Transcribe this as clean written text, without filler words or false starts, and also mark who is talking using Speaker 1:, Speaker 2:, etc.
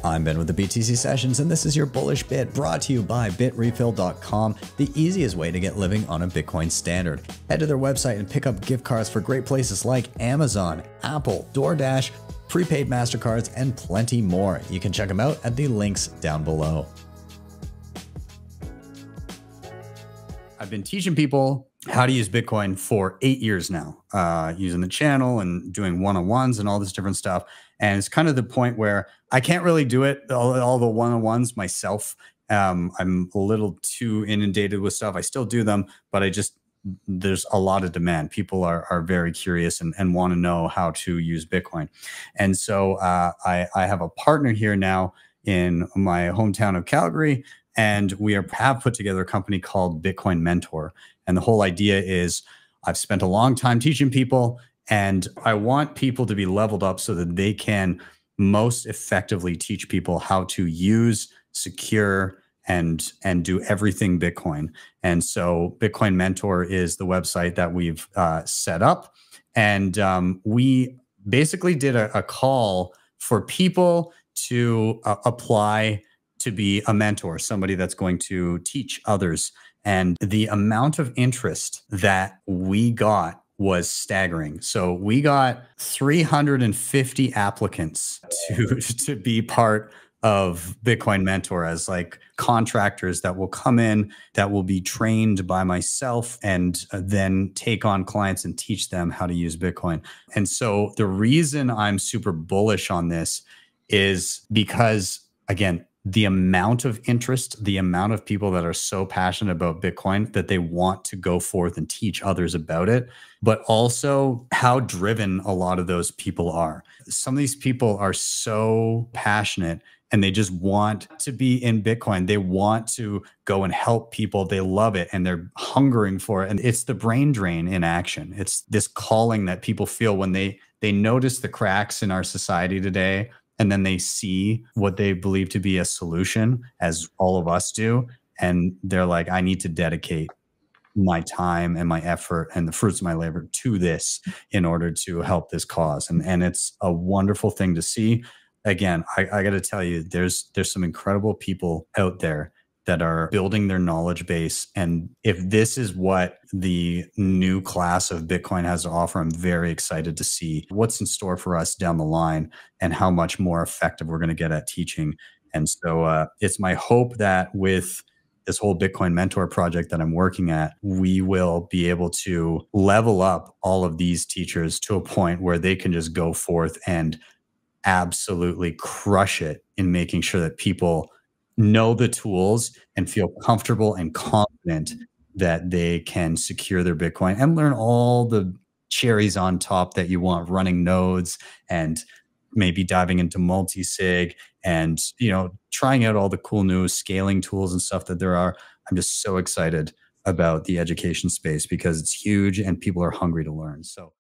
Speaker 1: I'm Ben with the BTC Sessions, and this is your Bullish Bit brought to you by BITREFILL.com, the easiest way to get living on a Bitcoin standard. Head to their website and pick up gift cards for great places like Amazon, Apple, DoorDash, prepaid MasterCards, and plenty more. You can check them out at the links down below. I've been teaching people how to use Bitcoin for 8 years now, using the channel and doing one-on-ones and all this different stuff. And it's kind of the point where I can't really do it, all the one-on-ones myself. I'm a little too inundated with stuff. I still do them, but there's a lot of demand. People are very curious and want to know how to use Bitcoin. And so I have a partner here now in my hometown of Calgary, and we have put together a company called Bitcoin Mentor. And the whole idea is I've spent a long time teaching people, and I want people to be leveled up so that they can most effectively teach people how to use, secure, and do everything Bitcoin. And so Bitcoin Mentor is the website that we've set up. And we basically did a call for people to apply to be a mentor, somebody that's going to teach others. And the amount of interest that we got was staggering. So we got 350 applicants to be part of Bitcoin Mentor as like contractors that will come in, that will be trained by myself and then take on clients and teach them how to use Bitcoin. And so the reason I'm super bullish on this is because, again, the amount of interest, the amount of people that are so passionate about Bitcoin that they want to go forth and teach others about it, but also how driven a lot of those people are. Some of these people are so passionate and they just want to be in Bitcoin. They want to go and help people. They love it and they're hungering for it. And it's the brain drain in action. It's this calling that people feel when they notice the cracks in our society today, and then they see what they believe to be a solution, as all of us do. And they're like, I need to dedicate my time and my effort and the fruits of my labor to this in order to help this cause. And it's a wonderful thing to see. Again, I got to tell you, there's some incredible people out there that are building their knowledge base. And if this is what the new class of Bitcoin has to offer, I'm very excited to see what's in store for us down the line and how much more effective we're going to get at teaching. And so it's my hope that with this whole Bitcoin Mentor project that I'm working at, we will be able to level up all of these teachers to a point where they can just go forth and absolutely crush it in making sure that people know the tools and feel comfortable and confident that they can secure their Bitcoin and learn all the cherries on top that you want, running nodes and maybe diving into multisig and, trying out all the cool new scaling tools and stuff that there are. I'm just so excited about the education space because it's huge and people are hungry to learn. So